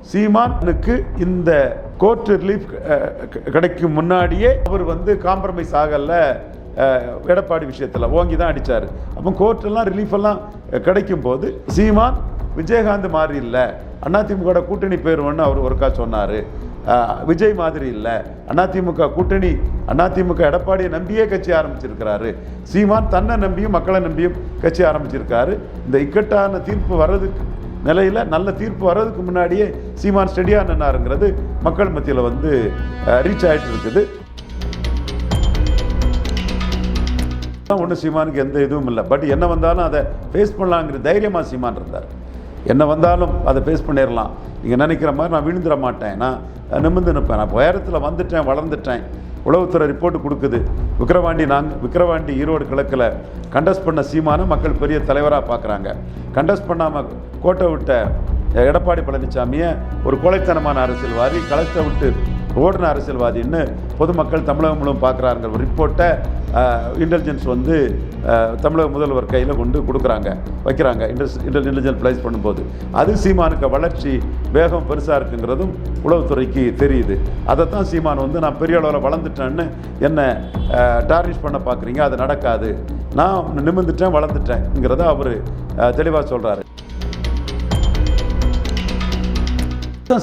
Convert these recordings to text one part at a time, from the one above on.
சீமானுக்கு இந்த court relief கிடைக்கும் முன்னாடியே அவர் காம்ப்ரமைஸ் ஆகல. எடப்பாடி விஷயத்தில் ஓங்கி தான் அடித்தார். அப்போ கோர்ட்டெல்லாம் ரிலீஃப் எல்லாம் கிடைக்கும் போது சீமான் விஜயகாந்த் மாதிரி இல்லை, அதிமுக கூட்டணி பேருவன்னு அவர் ஒருக்கா சொன்னார். விஜய் மாதிரி இல்லை, அதிமுக கூட்டணி, அதிமுக எடப்பாடியை நம்பியே கட்சி ஆரம்பிச்சிருக்கிறாரு. சீமான் தன்னை நம்பியும் மக்களை நம்பியும் கட்சி ஆரம்பிச்சிருக்காரு. இந்த இக்கட்டான தீர்ப்பு வர்றதுக்கு நிலையில் நல்ல தீர்ப்பு வர்றதுக்கு முன்னாடியே சீமான் ஸ்டெடியாக நின்னாருங்கிறது மக்கள் மத்தியில் ரீச் ஆகிட்டு இருக்குது. ஒன்றும் சீமானுக்கு எந்த இதுவும் இல்லை. பட் என்ன வந்தாலும் அதை ஃபேஸ் பண்ணலாங்கிற தைரியமாக சீமான் இருந்தார். என்ன வந்தாலும் அதை ஃபேஸ் பண்ணிடலாம். நீங்கள் நினைக்கிற மாதிரி நான் விழுந்துட மாட்டேன், நான் நிமிர்ந்து நிற்பேன், நான் உயரத்தில் வந்துட்டேன், வளர்ந்துட்டேன். உளவுத்துறை ரிப்போர்ட் கொடுக்குது. விக்கிரவாண்டி ஈரோடு கிழக்கில் கண்டஸ்ட் பண்ண சீமானை மக்கள் பெரிய தலைவராக பார்க்குறாங்க. கண்டஸ்ட் பண்ணாமல் கோட்டை விட்ட எடப்பாடி பழனிசாமியை ஒரு கொலைத்தனமான அரசியல்வாதி, களத்தை விட்டு ஓடின அரசியல்வாதின்னு பொதுமக்கள் தமிழகம் முழுவதும் பார்க்குறாங்க. ஒரு ரிப்போர்ட்டை இன்டெலிஜென்ஸ் தமிழக முதல்வர் கையில் கொண்டு வைக்கிறாங்க. இன்டெலிஜென்ஸ் பிளேஸ் பண்ணும்போது அது சீமானுக்கு வளர்ச்சி வேகம் பெருசாக இருக்குங்கிறதும் உளவுத்துறைக்கு தெரியுது. அதைத்தான் சீமான் நான் பெரிய அளவில் வளர்ந்துட்டேன்னு என்னை டார்னிஷ் பண்ண பார்க்குறீங்க, அது நடக்காது, நான் நிமிர்ந்துட்டேன் வளர்ந்துட்டேங்கிறத அவர் தெளிவாக சொல்கிறாரு.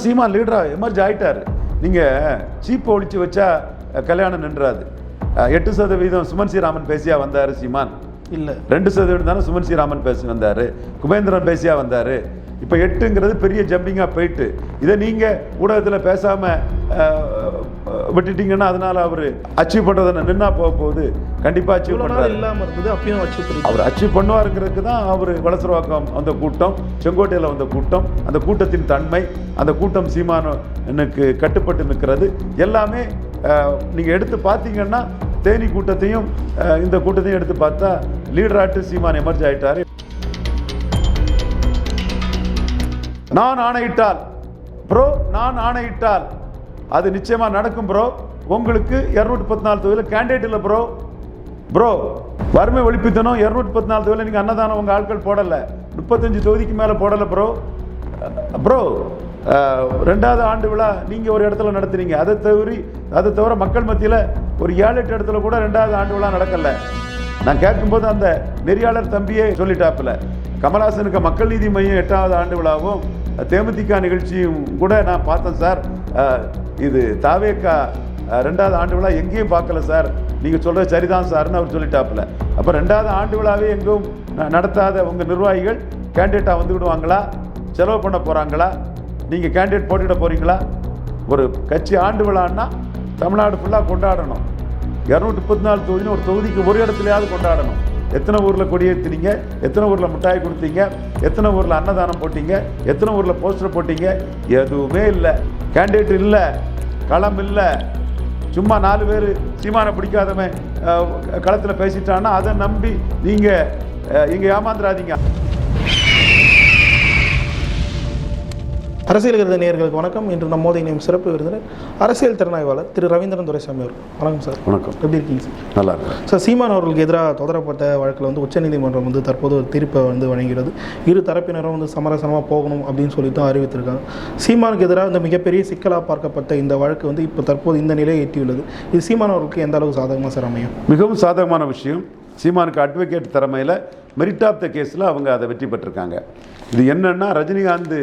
சீமான் லீடராக எமர்ஜ் ஆகிட்டார். நீங்கள் சீப்பை ஒழிச்சு வச்சா கல்யாணம் நின்றாது. 8% சுமன் ஸ்ரீராமன் பேசியா வந்தார் சீமான்? இல்லை, 2% தானே சுமன் ஸ்ரீராமன் பேசி வந்தார், குபேந்திரன் பேசியா வந்தார். இப்போ 8ங்கிறது பெரிய ஜம்பிங்காக போயிட்டு, இதை நீங்கள் ஊடகத்தில் பேசாமல் விட்டுட்டீங்கன்னா அதனால் அவர் அச்சீவ் பண்ணுறதை நின்னா போகுது. கண்டிப்பாக அச்சீவ் பண்ணுறாரு. இல்லாமல் இருந்தது, அப்பயும் அவர் அச்சீவ் பண்ணுவாருங்கிறதுக்கு தான் அவர் வலசரவாக்கம் வந்த கூட்டம், செங்கோட்டையில் வந்த கூட்டம், அந்த கூட்டத்தின் தன்மை, அந்த கூட்டம் சீமானுக்கு கட்டுப்பட்டு நிற்கிறது எல்லாமே நீங்கள் எடுத்து பார்த்தீங்கன்னா தேனி கூட்டத்தையும் இந்த கூட்டத்தையும் எடுத்து பார்த்தா லீடராட்டு சீமான் எமர்ஜ் ஆகிட்டார். நான் ஆணையிட்டால் அது நிச்சயமா நடக்கும் ப்ரோ. உங்களுக்கு 214 தொகுதியில் கேண்டிடேட் இல்லை ப்ரோ. வறுமை ஒழிப்புத்தனம் 214 தொகுதியில் நீங்கள் அன்னதானம் உங்கள் ஆட்கள் போடலை, 35 தொகுதிக்கு மேலே போடலை ப்ரோ. 2வது ஆண்டு விழா நீங்கள் ஒரு இடத்துல நடத்துறீங்க. அதை தவிர மக்கள் மத்தியில் ஒரு 7-8 இடத்துல கூட 2வது ஆண்டு விழா நடக்கலை. நான் கேட்கும்போது அந்த நெறியாளர் தம்பியே சொல்லிட்டாப்புல, கமல்ஹாசனுக்கு மக்கள் நீதி மையம் 8வது ஆண்டு விழாவும் தேமுதிக நிகழ்ச்சியும் கூட நான் பார்த்தேன் சார், இது தாவேக்கா 2வது ஆண்டு விழா எங்கேயும் பார்க்கல சார், நீங்கள் சொல்கிறது சரிதான் சார்னு அவர் சொல்லிட்டாப்புல. அப்போ 2வது ஆண்டு விழாவே எங்கும் நடத்தாத உங்கள் நிர்வாகிகள் கேண்டிடேட்டாக விடுவாங்களா? செலவு பண்ண போகிறாங்களா? நீங்கள் கேண்டிடேட் போட்டிட போகிறீங்களா? ஒரு கட்சி ஆண்டு விழான்னா தமிழ்நாடு ஃபுல்லாக கொண்டாடணும். 234 தொகுதின்னு ஒரு தொகுதிக்கு ஒரு இடத்துலையாவது கொண்டாடணும். எத்தனை ஊரில் கொடியேற்றினீங்க, எத்தனை ஊரில் மிட்டாய் கொடுத்தீங்க, எத்தனை ஊரில் அன்னதானம் போட்டீங்க, எத்தனை ஊரில் போஸ்டர் போட்டீங்க? எதுவுமே இல்லை. கேண்டிடேட் இல்லை, களம் இல்லை. சும்மா 4 பேர் சீமானை பிடிக்காதவன் களத்தில் பேசிட்டான்னா அதை நம்பி நீங்கள் இங்கே ஏமாந்துடாதீங்க. அரசியல் விருது நேயர்களுக்கு வணக்கம். இன்று நம்மோடு இணையும் சிறப்பு விருந்தினர் அரசியல் திறனாய்வாளர் திரு ரவீந்திரன் துரைசாமி அவர்கள். வணக்கம் சார். வணக்கம். எப்படி இருக்கீங்க சார்? நல்லா இருக்கு சார். சீமான் அவர்களுக்கு எதிராக தொடரப்பட்ட வழக்கில் உச்சநீதிமன்றம் தற்போது ஒரு தீர்ப்பை வழங்குகிறது. இரு தரப்பினரும் சமரசமாக போகணும் அப்படின்னு சொல்லி தான் அறிவித்திருக்காங்க. சீமானுக்கு எதிராக மிகப்பெரிய சிக்கலாக பார்க்கப்பட்ட இந்த வழக்கு இப்போ தற்போது இந்த நிலையை எட்டியுள்ளது. இது சீமான் அவர்களுக்கு எந்த அளவுக்கு சாதகமாக சார் அமையும்? மிகவும் சாதகமான விஷயம். சீமானுக்கு அட்வொகேட் திறமையில் மெரிட் ஆஃப் த கேஸில் அவங்க அதை வெற்றி பெற்றிருக்காங்க. இது என்னன்னா, ரஜினிகாந்த்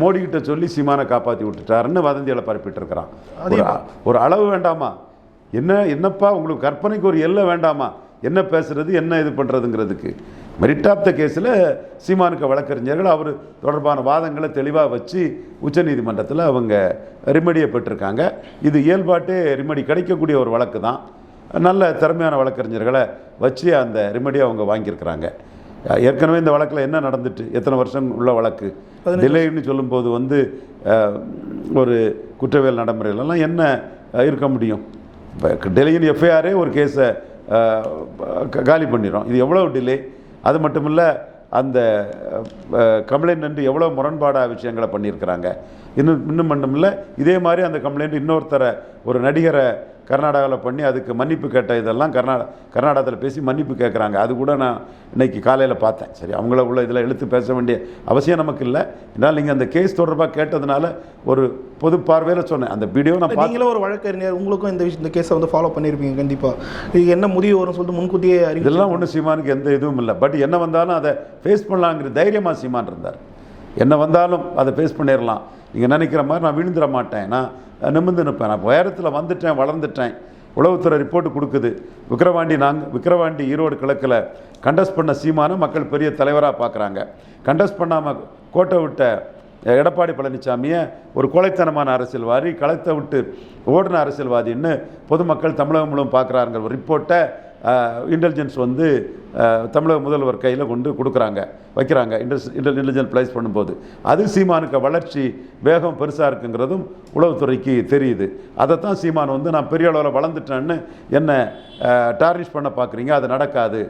மோடிக்கிட்ட சொல்லி சீமானை காப்பாற்றி விட்டுட்டாருன்னு வதந்திகளை பரப்பிட்டுருக்கிறான். ஒரு அளவு வேண்டாமா? என்னப்பா உங்களுக்கு கற்பனைக்கு ஒரு எல்லை வேண்டாமா? என்ன பேசுறது, என்ன இது பண்ணுறதுங்கிறதுக்கு மெரிட் ஆஃப் த கேஸில் சீமானுக்கு வழக்கறிஞர்கள் அவர் தொடர்பான வாதங்களை தெளிவாக வச்சு உச்சநீதிமன்றத்தில் அவங்க ரிமடியை பெற்றிருக்காங்க. இது இயல்பாட்டே ரிமடி கிடைக்கக்கூடிய ஒரு வழக்கு தான். நல்ல திறமையான வழக்கறிஞர்களை வச்சு அந்த ரிமடியை அவங்க வாங்கியிருக்கிறாங்க. ஏற்கனவே இந்த வழக்கில் என்ன நடந்துட்டு எத்தனை வருஷம் உள்ள வழக்கு, டிலேன்னு சொல்லும்போது ஒரு குற்றவியல் நடைமுறையிலலாம் என்ன இருக்க முடியும்? இப்போ டிலேயின் எஃப்ஐஆரே ஒரு கேஸை காலி பண்ணிடும். இது எவ்வளோ டிலே? அது மட்டும் இல்லை, அந்த கம்ப்ளைண்ட் எவ்வளோ முரண்பாடாக விஷயங்களை பண்ணியிருக்கிறாங்க. இன்னும் மட்டும் இல்லை, இதே மாதிரி அந்த கம்ப்ளைண்ட் இன்னொருத்தரை, ஒரு நடிகரை கர்நாடகாவில் பண்ணி அதுக்கு மன்னிப்பு கேட்ட இதெல்லாம் கர்நாடகத்தில் பேசி மன்னிப்பு கேட்குறாங்க. அது கூட நான் இன்னைக்கு காலையில் பார்த்தேன். சரி, அவங்கள உள்ள இதில் எழுத்து பேச வேண்டிய அவசியம் நமக்கு இல்லை. என்னால் நீங்கள் அந்த கேஸ் தொடர்பாக கேட்டதுனால ஒரு பொது பார்வையில் சொன்னேன். அந்த வீடியோ நான் நீங்களும் ஒரு வழக்கறிஞர், உங்களுக்கும் இந்த கேஸை வந்து ஃபாலோ பண்ணியிருப்பீங்க கண்டிப்பாக. இது என்ன முடிவு வரும்னு சொல்லிட்டு முன்கூட்டியே இதெல்லாம் ஒன்றும் சீமானுக்கு எந்த இதுவும் இல்லை. பட் என்ன வந்தாலும் அதை ஃபேஸ் பண்ணலாங்கிற தைரியமாக சீமான் இருந்தார். என்ன வந்தாலும் அதை ஃபேஸ் பண்ணிடலாம். நீங்கள் நினைக்கிற மாதிரி நான் விழுந்துட மாட்டேன், நான் நிமிர்ந்து நிற்பேன், நான் உயரத்தில் வந்துட்டேன், வளர்ந்துட்டேன். உளவுத்துறை ரிப்போர்ட் கொடுக்குது. விக்கிரவாண்டி ஈரோடு கிழக்கில் கண்டஸ்ட் பண்ண சீமானை மக்கள் பெரிய தலைவராக பார்க்குறாங்க. கண்டஸ்ட் பண்ணாமல் கோட்டை விட்ட எடப்பாடி பழனிசாமியை ஒரு கொலைத்தனமான அரசியல்வாதி, களத்தை விட்டு ஓடின அரசியல்வாதின்னு பொதுமக்கள் தமிழகம் முழுவதும் பார்க்குறாங்க. ஒரு ரிப்போர்ட்டை இன்டெலிஜென்ஸ் வந்து தமிழக முதல்வர் கையில் கொண்டு வைக்கிறாங்க. இன்டெலிஜென்ஸ் ப்ளேஸ் பண்ணும்போது அது சீமானுக்கு வளர்ச்சி வேகம் பெருசாக இருக்குங்கிறதும் உளவுத்துறைக்கு தெரியுது. அதைத்தான் சீமான் வந்து நான் பெரிய அளவில் வளர்ந்துட்டேன்னு என்னை டார்னிஷ் பண்ண பார்க்குறீங்க, அது நடக்காது,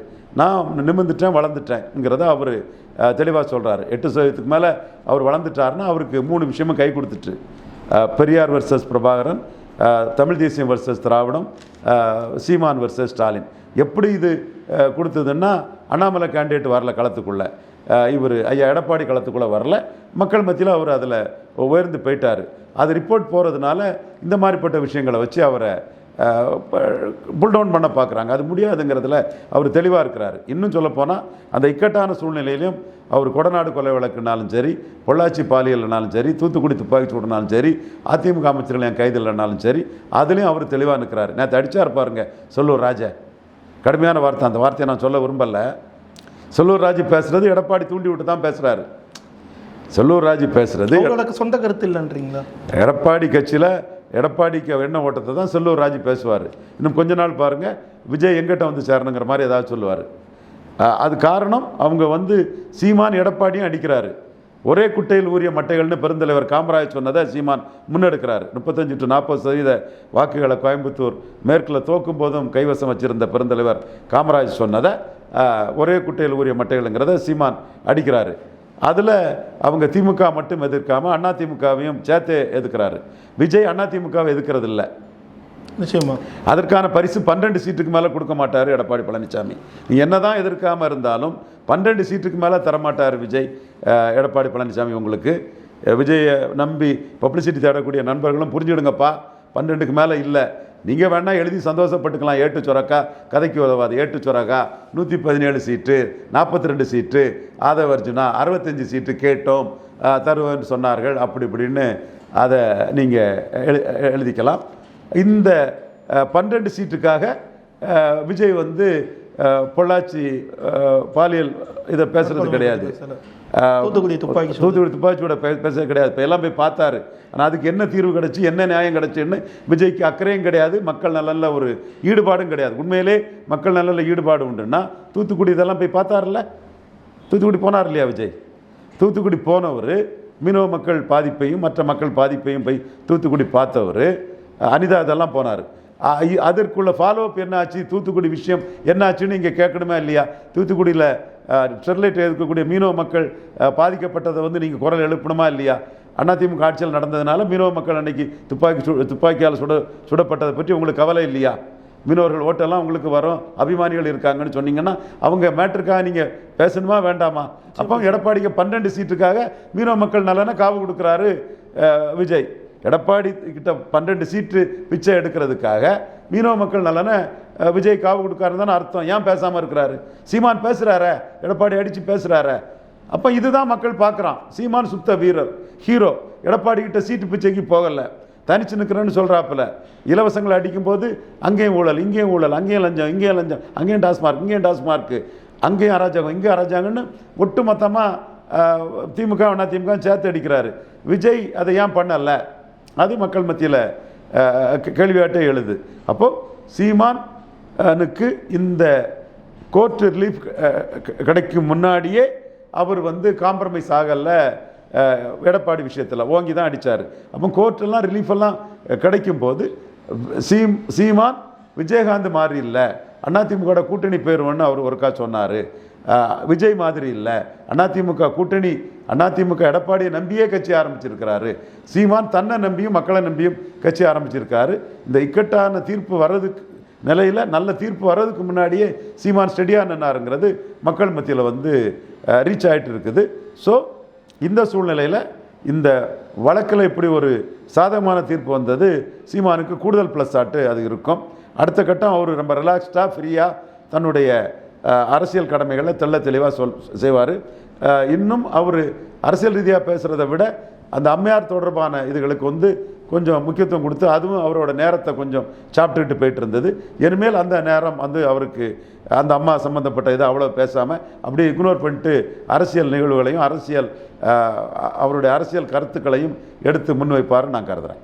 நான் நிமிர்ந்துட்டேன் வளர்ந்துட்டேங்கிறத அவர் தெளிவாக சொல்கிறார். 8% மேலே அவர் வளர்ந்துட்டாருன்னா அவருக்கு 3 விஷயமும் கை கொடுத்துட்டு, பெரியார் வர்சஸ் பிரபாகரன், தமிழ் தேசியம் வர்சஸ் திராவிடம், சீமான் வர்சஸ் ஸ்டாலின். எப்படி இது கொடுத்ததுன்னா அண்ணாமலை கேண்டிடேட் வரல களத்துக்குள்ளே, இவர் ஐயா எடப்பாடி களத்துக்குள்ளே வரல, மக்கள் மத்தியில் அவர் அதில் உயர்ந்து போயிட்டார். அது ரிப்போர்ட் போகிறதுனால இந்த மாதிரிப்பட்ட விஷயங்களை வச்சு அவரை புல்டவுன் பண்ண பார்க்குறாங்க. அது முடியாதுங்கிறதுல அவர் தெளிவாக இருக்கிறார். இன்னும் சொல்லப்போனால் அந்த இக்கட்டான சூழ்நிலையிலையும் அவர் கொடநாடு கொலை வழக்குனாலும் சரி, பொள்ளாச்சி பாலியல்னாலும் சரி, தூத்துக்குடி துப்பாக்கி சூடுனாலும் சரி, அதிமுக அமைச்சர்கள் என் கைது இல்லைனாலும் சரி, அதுலேயும் அவர் தெளிவாக நிற்கிறார். நேற்று அடித்தார் பாருங்க செல்லூர் ராஜா, கடுமையான வார்த்தை, அந்த வார்த்தையை நான் சொல்ல விரும்பலை. செல்லூர் ராஜு பேசுகிறது எடப்பாடி தூண்டி விட்டு தான் பேசுகிறாரு. செல்லூர் ராஜு பேசுகிறது சொந்த கருத்து இல்லைன்றீங்களா? எடப்பாடி கட்சியில் எடப்பாடிக்கு எண்ண ஓட்டத்தை தான் செல்லூர் ராஜு பேசுவார். இன்னும் கொஞ்ச நாள் பாருங்கள் விஜய் எங்கிட்ட வந்து சேரணுங்கிற மாதிரி ஏதாவது சொல்லுவார். அது காரணம் அவங்க வந்து சீமான் எடப்பாடியும் அடிக்கிறாரு. ஒரே குட்டையில் ஊறிய மட்டைகள்னு பெருந்தலைவர் காமராஜ் சொன்னதை சீமான் முன்னெடுக்கிறார். 35 to 40% வாக்குகளை கோயம்புத்தூர் மேற்கில் தோக்கும் போதும் கைவசம் வச்சிருந்த பெருந்தலைவர் காமராஜ் சொன்னதை ஒரே குட்டையில் ஊறிய மட்டைகள்ங்கிறத சீமான் அடிக்கிறாரு. அதில் அவங்க திமுக மட்டும் எதிர்க்காமல் அதிமுகவையும் சேர்த்து எதிர்க்கிறாரு. விஜய் அதிமுகவை எதிர்க்கிறது இல்லை. நிச்சயமா அதற்கான பரிசு 12 சீட்டுக்கு மேலே கொடுக்க மாட்டார் எடப்பாடி பழனிசாமி. நீ என்னதான் எதிர்க்காமல் இருந்தாலும் 12 சீட்டுக்கு மேலே தரமாட்டார் விஜய் எடப்பாடி பழனிசாமி. உங்களுக்கு விஜயை நம்பி பப்ளிசிட்டி தேடக்கூடிய நண்பர்களும் புரிஞ்சுடுங்கப்பா, 12க்கு மேலே இல்லை. நீங்கள் வேணால் எழுதி சந்தோஷப்பட்டுக்கலாம். ஏட்டு சொரக்கா கதைக்கு உதவாது. ஏட்டு சொரக்கா 117 சீட்டு, 42 சீட்டு, ஆதவர்ஜுனா 65 சீட்டு கேட்டோம் தருவேன்னு சொன்னார்கள், அப்படி இப்படின்னு அதை நீங்கள் எழுதிக்கலாம். இந்த 12 சீட்டுக்காக விஜய் வந்து பொள்ளாச்சி பாலியல் இதை பேசுறது கிடையாது, தூத்துக்குடி துப்பாக்கியோட பேசுறது கிடையாது. இப்போ எல்லாம் போய் பார்த்தாரு. ஆனால் அதுக்கு என்ன தீர்வு கிடச்சி, என்ன நியாயம் கிடச்சின்னு விஜய்க்கு அக்கறையும் கிடையாது, மக்கள் நலனில் ஒரு ஈடுபாடும் கிடையாது. உண்மையிலே மக்கள் நலனில் ஈடுபாடு உண்டுன்னா தூத்துக்குடி இதெல்லாம் போய் பார்த்தார்ல, தூத்துக்குடி போனார் இல்லையா விஜய்? தூத்துக்குடி போனவர் மீனவ மக்கள் பாதிப்பையும் மற்ற மக்கள் பாதிப்பையும் போய் தூத்துக்குடி பார்த்தவர். அனிதா இதெல்லாம் போனார். அதற்குள்ள ஃபாலோஅப் என்னாச்சு, தூத்துக்குடி விஷயம் என்னாச்சுன்னு இங்கே கேட்கணுமா இல்லையா? தூத்துக்குடியில் ஸ்டெர்லைட் இருக்கக்கூடிய மீனவ மக்கள் பாதிக்கப்பட்டதை வந்து நீங்கள் குரல் எழுப்பணுமா இல்லையா? அதிமுக ஆட்சியில் நடந்ததுனால மீனவ மக்கள் அன்னைக்கு துப்பாக்கியால் சுடப்பட்டதை பற்றி உங்களுக்கு கவலை இல்லையா? மீனவர்கள் ஓட்டெல்லாம் உங்களுக்கு வரும், அபிமானிகள் இருக்காங்கன்னு சொன்னீங்கன்னா அவங்க மேட்டருக்காக நீங்கள் பேசணுமா வேண்டாமா? அப்போ எடப்பாடிக்கு 12 சீட்டுக்காக மீனவ மக்கள் நலனை காவு கொடுக்குறாரு விஜய். எடப்பாடி கிட்ட 12 சீட்டு பிச்சை எடுக்கிறதுக்காக மீனவ மக்கள் நலனை விஜய் காவு கொடுக்காருன்னு தானே அர்த்தம். ஏன் பேசாமல் இருக்கிறாரு? சீமான் பேசுகிறார, எடப்பாடி அடித்து பேசுகிறார. அப்போ இதுதான் மக்கள் பார்க்குறான். சீமான் சுத்த வீரர், ஹீரோ. எடப்பாடி கிட்ட சீட்டு பிச்சைக்கு போகலை, தனிச்சு நிற்கிறேன்னு சொல்கிறாப்புல. இலவசங்களை அடிக்கும்போது அங்கேயும் ஊழல், இங்கேயும் ஊழல், அங்கேயும் லஞ்சம், இங்கேயும் லஞ்சம், அங்கேயும் டாஸ்மார்க், இங்கேயும் டாஸ்மார்க்கு, அங்கேயும் அராஜகம், இங்கேயும் அராஜகம்னு ஒட்டு மொத்தமாக திமுக அதிமுக சேர்த்து அடிக்கிறாரு. விஜய் அதை ஏன் பண்ணலை? அது மக்கள் மத்தியில் கேள்வியாட்டே எழுது. அப்போது சீமானுக்கு இந்த கோர்ட் ரிலீஃப் கிடைக்கும் முன்னாடியே அவர் வந்து காம்ப்ரமைஸ் ஆகலை. எடப்பாடி விஷயத்தில் ஓங்கி தான் அடித்தார். அப்போ கோர்ட்டெல்லாம் ரிலீஃபெல்லாம் கிடைக்கும் போது சீமான் விஜயகாந்த் மாதிரி இல்லை, அதிமுக கூட்டணி போயிடுவோன்னு அவர் ஒருக்கா சொன்னார். விஜய் மாதிரி இல்லை, அதிமுக கூட்டணி அதிமுக எடப்பாடியை நம்பியே கட்சி ஆரம்பிச்சிருக்கிறாரு. சீமான் தன்னை நம்பியும் மக்களை நம்பியும் கட்சி ஆரம்பிச்சிருக்காரு. இந்த இக்கட்டான தீர்ப்பு வர்றதுக்கு நிலையில் நல்ல தீர்ப்பு வர்றதுக்கு முன்னாடியே சீமான் ஸ்டெடியாக நின்னாருங்கிறது மக்கள் மத்தியில் வந்து ரீச் ஆகிட்டு இருக்குது. ஸோ இந்த சூழ்நிலையில் இந்த வழக்கில் இப்படி ஒரு சாதகமான தீர்ப்பு வந்தது சீமானுக்கு கூடுதல் ப்ளஸ் ஆட்டு அது இருக்கும். அடுத்த கட்டம் அவர் ரொம்ப ரிலாக்ஸ்டாக ஃப்ரீயாக தன்னுடைய அரசியல் கடமைகளை தெளிவாக செய்வார். இன்னும் அவர் அரசியல் ரீதியாக பேசுகிறத விட அந்த அம்மையார் தொடர்பான இதுகளுக்கு வந்து கொஞ்சம் முக்கியத்துவம் கொடுத்து அதுவும் அவரோட நேரத்தை கொஞ்சம் சாப்பிட்டுக்கிட்டு போயிட்டு இருந்தது. இனிமேல் அந்த நேரம் வந்து அவருக்கு அந்த அம்மா சம்மந்தப்பட்ட இதை அவ்வளோ பேசாமல் அப்படியே இக்னோர் பண்ணிட்டு அரசியல் நிகழ்வுகளையும் அவருடைய அரசியல் கருத்துக்களையும் எடுத்து முன்வைப்பாருன்னு நான் கருதுகிறேன்.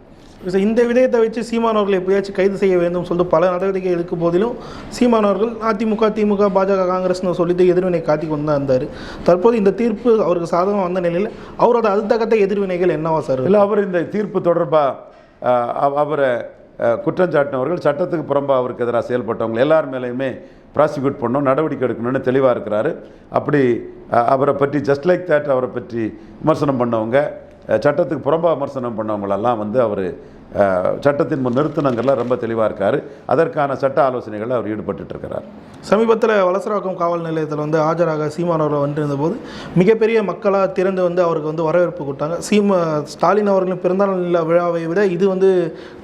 இந்த விடயத்தை வச்சு சீமான் அவர்களை எப்படியாச்சும் கைது செய்ய வேண்டும் சொல்லிட்டு பல நடவடிக்கை எடுக்கும் போதிலும் சீமான் அவர்கள் அதிமுக, திமுக, பாஜக, காங்கிரஸ்னு சொல்லிட்டு எதிர்வினை காட்டி கொண்டு தான் இருந்தார். தற்போது இந்த தீர்ப்பு அவருக்கு சாதகம் வந்த நிலையில் அவரோட அடுத்தகட்ட எதிர்வினைகள் என்னவா சார்? இல்லை, அவர் இந்த தீர்ப்பு தொடர்பாக அவரை குற்றஞ்சாட்டினவர்கள் சட்டத்துக்கு புறம்பாக அவருக்கு எதிராக செயல்பட்டவங்க எல்லார் மேலேயுமே ப்ராசிக்யூட் பண்ணணும், நடவடிக்கை எடுக்கணும்னு தெளிவாக இருக்கிறாரு. அப்படி அவரை பற்றி ஜஸ்ட் லைக் தேட் அவரை பற்றி விமர்சனம் பண்ணவங்க, சட்டத்துக்கு புறம்பாக விமர்சனம் பண்ணவங்களெல்லாம் வந்து அவர் சட்டத்தின் முன் நிறுத்தினங்கள்லாம் ரொம்ப தெளிவாக இருக்கார். அதற்கான சட்ட ஆலோசனைகளில் அவர் ஈடுபட்டு இருக்கிறார். சமீபத்தில் வலசராக்கம் காவல் நிலையத்தில் வந்து ஆஜராக சீமான் அவர்கள் வந்துருந்த போது மிகப்பெரிய மக்களாக திறந்து வந்து அவருக்கு வந்து வரவேற்பு கொடுத்தாங்க. ஸ்டாலின் அவர்களின் பிறந்தநாள் விழாவை விட இது வந்து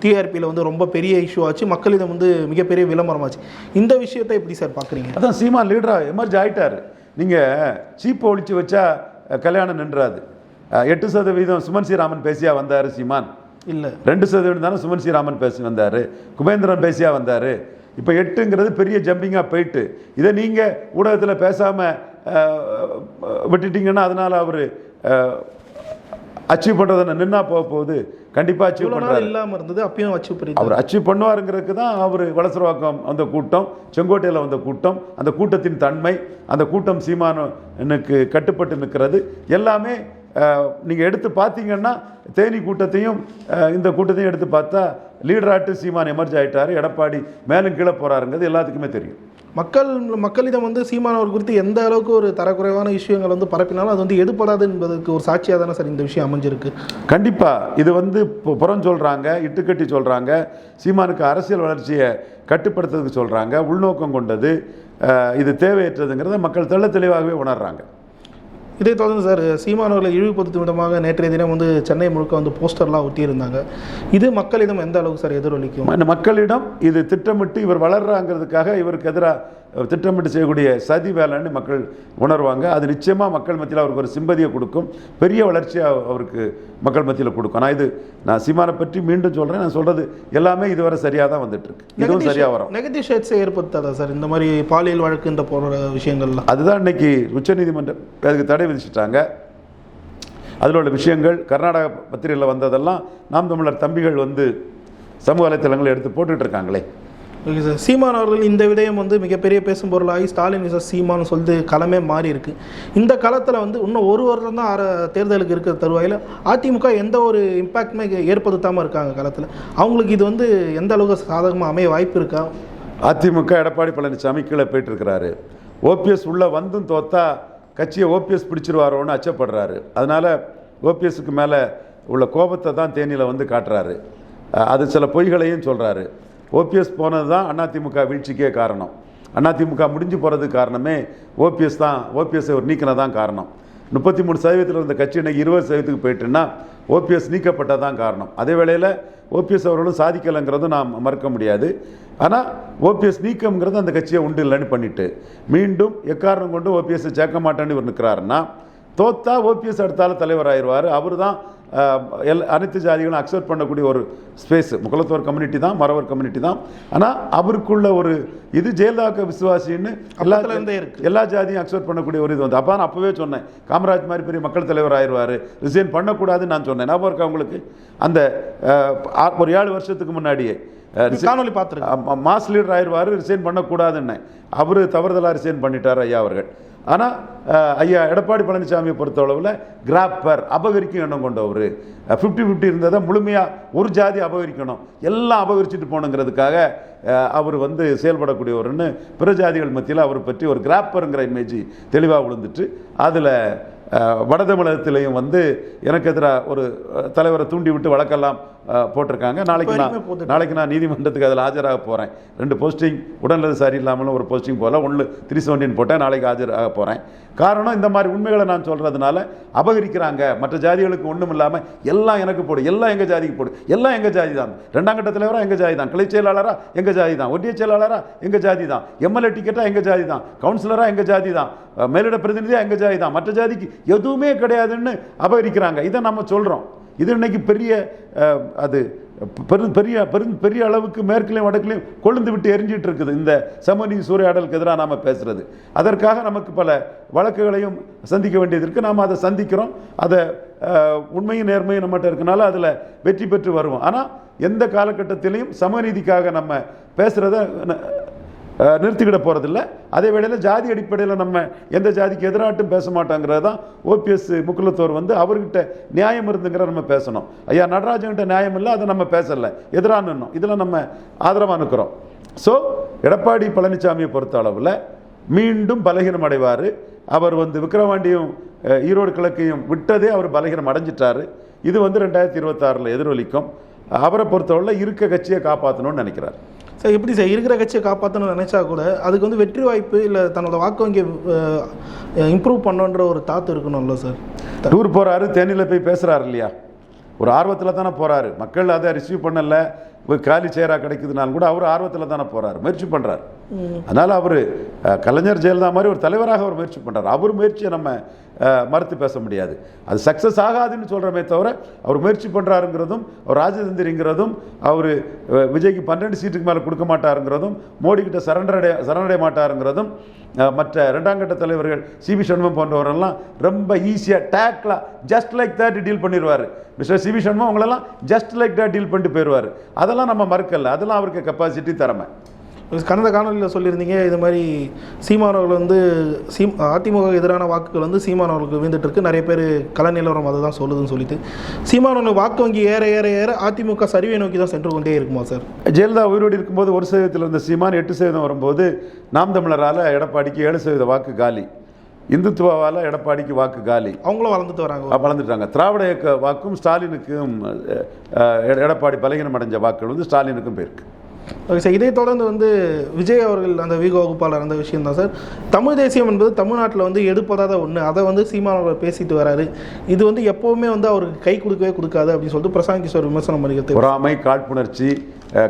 டிஆர்பியில் வந்து ரொம்ப பெரிய இஷ்யூ ஆச்சு, மக்களிடம் வந்து மிகப்பெரிய விளம்பரமாச்சு. இந்த விஷயத்தை எப்படி சார் பார்க்குறீங்க? அதான் சீமான் லீடராக எமர்ஜ் ஆகிட்டார். நீங்கள் சீப்பை ஒழிச்சு வச்சா கல்யாணம் நின்றாது. 8% சுமன் ஸ்ரீராமன் பேசியா வந்தார் சீமான்? இல்லை, 2% தானே சுமன் ஸ்ரீராமன் பேசி வந்தார், குபேந்திரன் பேசியா வந்தார். இப்போ 8ங்கிறது பெரிய ஜம்பிங்காக போயிட்டு இதை நீங்கள் ஊடகத்தில் பேசாமல் விட்டுட்டீங்கன்னா அதனால் அவர் அச்சீவ் பண்ணுறதை நின்னா போகுது. கண்டிப்பாக அச்சீவ் பண்ணுறாரு. இல்லாமல் இருந்தது அப்பயும் அச்சீவ் பண்ணி அவர் அச்சீவ் பண்ணுவாருங்கிறதுக்கு தான் அவர் வலசரவாக்கம் அந்த கூட்டம், செங்கோட்டையில் வந்த கூட்டம், அந்த கூட்டத்தின் தன்மை, அந்த கூட்டம் சீமானுக்கு கட்டுப்பட்டு நிற்கிறது எல்லாமே நீங்கள் எடுத்து பார்த்தீங்கன்னா தேனி கூட்டத்தையும் இந்த கூட்டத்தையும் எடுத்து பார்த்தா லீடராட்டு சீமான் எமர்ஜ் ஆகிட்டார். எடப்பாடி மேலும் கீழே போகிறாருங்கிறது எல்லாத்துக்குமே தெரியும். மக்களிடம் வந்து சீமான் அவர் குறித்து எந்த அளவுக்கு ஒரு தரக்குறைவான விஷயங்கள் வந்து பரப்பினாலும் அது வந்து எடுப்படாது என்பதற்கு ஒரு சாட்சியாக தானே சார் இந்த விஷயம் அமைஞ்சிருக்கு. கண்டிப்பாக இது வந்து புறம் சொல்கிறாங்க, இட்டுக்கட்டி சொல்கிறாங்க, சீமானுக்கு அரசியல் வளர்ச்சியை கட்டுப்படுத்துறதுக்கு சொல்கிறாங்க, உள்நோக்கம் கொண்டது, இது தேவையற்றதுங்கிறத மக்கள் தெளிவாகவே உணர்றாங்க. இதே தொடர்ந்து சார் சீமான் அவர்களை இழிவுபடுத்தும் விதமாக நேற்றைய தினம் வந்து சென்னை முழுக்க வந்து போஸ்டர்லாம் ஒட்டியிருந்தாங்க. இது மக்களிடம் எந்த அளவுக்கு சார் எதிரொலிக்கும்? மக்களிடம் இது திட்டமிட்டு இவர் வளர்றாங்கிறதுக்காக இவருக்கு எதிராக திட்டமிட்டு செய்யக்கூடிய சதி வேலைன்னு மக்கள் உணர்வாங்க. அது நிச்சயமாக மக்கள் மத்தியில் அவருக்கு ஒரு சிம்பதியை கொடுக்கும், பெரிய வளர்ச்சியாக அவருக்கு மக்கள் மத்தியில் கொடுக்கும். நான் சீமானை பற்றி மீண்டும் சொல்கிறேன், நான் சொல்கிறது எல்லாமே இதுவரை சரியாக தான் வந்துட்டு இருக்கு. இதுவும் சரியாக வரும். நெகட்டிவ் ஷேட்ஸை ஏற்படுத்தாதா சார் இந்த மாதிரி பாலியல் வழக்குன்ற போகிற விஷயங்கள்லாம்? அதுதான் இன்னைக்கு உச்சநீதிமன்றம் அதுக்கு தடை விதிச்சிட்டாங்க. அதில் உள்ள விஷயங்கள் கர்நாடக பத்திரிகையில் வந்ததெல்லாம் நாம் தமிழர் தம்பிகள் வந்து சமூக வலைத்தளங்களை எடுத்து போட்டுட்டு இருக்காங்களே. ஓகே சார், சீமான் அவர்கள் இந்த விடயம் வந்து மிகப்பெரிய பேசும் பொருளாகி ஸ்டாலின் விசஸ் சீமான் சொல்லிட்டு களமே மாறி இருக்கு. இந்த களத்தில் வந்து இன்னும் ஒரு வருடம் தான் தேர்தலுக்கு இருக்கிற தருவாயில் அதிமுக எந்த ஒரு இம்பாக்டுமே ஏற்படுத்தாமல் இருக்காங்க களத்தில். அவங்களுக்கு இது வந்து எந்த அளவுக்கு சாதகமாக அமைய வாய்ப்பு இருக்கா? அதிமுக எடப்பாடி பழனிசாமி கீழே போயிட்டு இருக்கிறாரு. ஓபிஎஸ் உள்ள வந்தும் தோத்தா கட்சியை ஓபிஎஸ் பிடிச்சிருவாரோன்னு அச்சப்படுறாரு. அதனால் ஓபிஎஸ்க்கு மேலே உள்ள கோபத்தை தான் தேனியில் வந்து காட்டுறாரு. அது சில பொய்களையும் சொல்கிறாரு. ஓபிஎஸ் போனது தான் அதிமுக வீழ்ச்சிக்கே காரணம். அதிமுக முடிஞ்சு போகிறதுக்கு காரணமே ஓபிஎஸ் தான். ஓபிஎஸ் ஒரு நீக்கினதான் காரணம். 33% இருந்த கட்சி இன்னைக்கு 20% போயிட்டுன்னா ஓபிஎஸ் நீக்கப்பட்டதான் காரணம். அதே வேளையில் ஓபிஎஸ் அவர்களும் சாதிக்கலைங்கிறதும் நாம் மறுக்க முடியாது. ஆனால் ஓபிஎஸ் நீக்கம்ங்கிறது அந்த கட்சியை உண்டு இல்லைன்னு பண்ணிட்டு மீண்டும் எக்காரணம் கொண்டு ஓபிஎஸ்ஸை சேர்க்க மாட்டேன்னு இவர் நிற்கிறாருன்னா தோத்தா ஓபிஎஸ் அடுத்தால தலைவர் ஆயிடுவார். அவர் தான் அனைத்து ஜாதிகளும் அக்செப்ட் பண்ணக்கூடிய ஒரு ஸ்பேஸ். முகலத்தோர் கம்யூனிட்டி தான், மறவர் கம்யூனிட்டி தான். ஆனால் அவருக்குள்ள ஒரு இது ஜெயலலிதாவுக்கு விசுவாசின்னு எல்லா ஜாதியும் அக்செப்ட் பண்ணக்கூடிய ஒரு இது வந்து அப்போ நான் அப்போவே சொன்னேன், காமராஜ் மாதிரி பெரிய மக்கள் தலைவர் ஆயிடுவார், ரிசைன் பண்ணக்கூடாதுன்னு நான் சொன்னேன். ஞாபகம் இருக்கா உங்களுக்கு? அந்த ஒரு 7 வருஷத்துக்கு முன்னாடியே காணொலி பார்த்துருக்கேன். மாஸ் லீடர் ஆயிடுவார், ரிசைன் பண்ணக்கூடாதுன்னு. அவர் தவறுதலாக ரிசைன் பண்ணிட்டார் ஐயா அவர்கள். ஆனால் ஐயா எடப்பாடி பழனிசாமியை பொறுத்தளவில் கிராப்பர் அபகரிக்கும் எண்ணம் கொண்டவர். 50-50 இருந்ததை முழுமையாக ஒரு ஜாதி அபகரிக்கணும், எல்லாம் அபகரிச்சுட்டு போகணுங்கிறதுக்காக அவர் வந்து செயல்படக்கூடியவர்னு பிற ஜாதிகள் மத்தியில் அவரை பற்றி ஒரு கிராப்பருங்கிற இமேஜ் தெளிவாக விழுந்துட்டு அதில் வட தமிழகத்திலையும் வந்து எனக்கு எதிராக ஒரு தலைவரை தூண்டி விட்டு வழக்கெல்லாம் போட்டிருக்காங்க. நாளைக்கு நான் நீதிமன்றத்துக்கு அதில் ஆஜராக போகிறேன். 2 போஸ்டிங் உடல்நல சரியில்லாமலும் ஒரு போஸ்டிங் போல் 317 போட்டேன். நாளைக்கு ஆஜராக போகிறேன். காரணம் இந்த மாதிரி உண்மைகளை நான் சொல்கிறதுனால அபகரிக்கிறாங்க. மற்ற ஜாதிகளுக்கு ஒன்றும் இல்லாமல் எல்லாம் எனக்கு போடு, எல்லாம் எங்கள் ஜாதிக்கு போடு, எல்லாம் எங்கள் ஜாதி தான். 2ஆம் கட்ட தலைவராக எங்கள் ஜாதி தான், கிளை செயலாளராக எங்கள் ஜாதி தான், ஒன்றிய செயலாளராக எங்கள் ஜாதி தான், எம்எல்ஏ டிக்கெட்டாக எங்கள் ஜாதி தான், கவுன்சிலராக எங்கள் ஜாதி தான், மேலிட பிரதிநிதியாக எங்கள் ஜாதி தான், மற்ற ஜாதிக்கு எதுவுமே கிடையாதுன்னு அபகரிக்கிறாங்க. இதை நம்ம சொல்கிறோம். இது இன்னைக்கு பெரிய அது பெரிய அளவுக்கு மேற்குலையும் வடக்குலையும் கொழுந்து விட்டு எரிஞ்சிட்டு இருக்குது இந்த சமூக சூறையாடலுக்கு எதிராக நாம் பேசுறது. அதற்காக நமக்கு பல வழக்குகளையும் சந்திக்க வேண்டியது இருக்குது. நாம் அதை சந்திக்கிறோம். அதை உண்மையும் நேர்மையும் நம்மகிட்ட இருக்கனால அதில் வெற்றி பெற்று வருவோம். ஆனால் எந்த காலகட்டத்திலையும் சமநீதிக்காக நம்ம பேசுகிறத நிறுத்திக்கிட போகிறதில்ல. அதே வேளையில் ஜாதி அடிப்படையில் நம்ம எந்த ஜாதிக்கு எதிராட்டும் பேச மாட்டோங்கிறது தான் ஓபிஎஸ் முக்குலத்தோர் வந்து அவர்கிட்ட நியாயம் இருந்துங்கிற நம்ம பேசணும். ஐயா நடராஜன்கிட்ட நியாயம் இல்லை, அதை நம்ம பேசலை, எதிராக நின்னோம். இதில் நம்ம ஆதரவாக நிற்கிறோம். ஸோ எடப்பாடி பழனிசாமியை பொறுத்த அளவில் மீண்டும் பலகீனம் அடைவார். அவர் வந்து விக்கிரவாண்டியும் ஈரோடு கிழக்கையும் விட்டதே அவர் பலகீனம் அடைஞ்சிட்டாரு. இது வந்து 2026 எதிரொலிக்கும். அவரை பொறுத்தவரை இருக்க கட்சியை காப்பாற்றணும்னு நினைக்கிறார். சார் எப்படி சார் இருக்கிற கட்சியை காப்பாற்றணும்னு நினச்சா கூட அதுக்கு வந்து வெற்றி வாய்ப்பு இல்லை தன்னோட வாக்கு வங்கி இம்ப்ரூவ் பண்ணுன்ற ஒரு தாத்து இருக்கணும்ல சார்? டூர் போகிறாரு, தேனியில் போய் பேசுகிறாரு இல்லையா, ஒரு ஆர்வத்தில் தானே போகிறாரு. மக்கள் அதை ரிசீவ் பண்ணலை, காலி சேராக கிடைக்குதுனாலும் கூட அவர் ஆர்வத்தில் தானே போகிறார், முயற்சி பண்ணுறார். அதனால் அவர் கலைஞர் ஜெயலலிதா மாதிரி ஒரு தலைவராக அவர் முயற்சி பண்ணுறார். அவர் முயற்சியை நம்ம மறுத்து பேச முடியாது. அது சக்ஸஸ் ஆகாதுன்னு சொல்கிறமே தவிர அவர் முயற்சி பண்ணுறாருங்கிறதும், அவர் ராஜதந்திரிங்கிறதும், அவர் விஜய்க்கு 12 சீட்டுக்கு மேலே கொடுக்க மாட்டாருங்கிறதும், மோடிக்கிட்ட சரணடைய மாட்டாருங்கிறதும், மற்ற 2ஆம் கட்ட தலைவர்கள் சிவி சண்முகம் போன்றவரெல்லாம் ரொம்ப ஈஸியாக டேக்லாம் ஜஸ்ட் லைக் தட் டீல் பண்ணிடுவார். மிஸ்டர் சிவி சண்முகம் அவங்களெல்லாம் ஜஸ்ட் லைக் தட் டீல் பண்ணிட்டு போயிடுவார். அதெல்லாம் நம்ம மறுக்கல. அதெல்லாம் அவருக்கு கெப்பாசிட்டி திறமை. கடந்த காணொலியில் சொல்லியிருந்தீங்க இது மாதிரி சீமானவர்கள் வந்து அதிமுக எதிரான வாக்குகள் வந்து சீமானவர்களுக்கு வீழ்ந்துட்டு இருக்கு, நிறைய பேர் கள நிலவரம் அதை தான் சொல்லுதுன்னு சொல்லிட்டு சீமானவர்கள் வாக்கு வங்கி ஏற ஏற ஏற அதிமுக சரிவை நோக்கி தான் சென்று கொண்டே இருக்குமா சார்? ஜெயலலிதா உயிரோடு இருக்கும்போது 1% இருந்த சீமான் 8% வரும்போது நாம் தமிழரால் எடப்பாடிக்கு 7% வாக்கு காலி, இந்துத்துவாவால் எடப்பாடிக்கு வாக்கு காலி. அவங்களும் வளர்ந்துட்டாங்க. திராவிட இயக்க வாக்கும் ஸ்டாலினுக்கும் எடப்பாடி பலகீனம் அடைஞ்ச வாக்குகள் வந்து ஸ்டாலினுக்கும் போயிருக்கு. ஓகே சார், இதை தொடர்ந்து வந்து விஜய் அவர்கள் அந்த வீக வகுப்பாளர் அந்த விஷயம் தான் சார். தமிழ் தேசியம் என்பது தமிழ்நாட்டில் வந்து எடுப்பதாத ஒன்று, அதை வந்து சீமான் அவர்கள் பேசிட்டு வராரு. இது வந்து எப்போவுமே வந்து அவருக்கு கை கொடுக்கவே கொடுக்காது அப்படின்னு சொல்லிட்டு பிரசாந்த் கிஷோர் விமர்சனம் பண்ணிக்கிறது. பொறாமை, காழ்ப்புணர்ச்சி,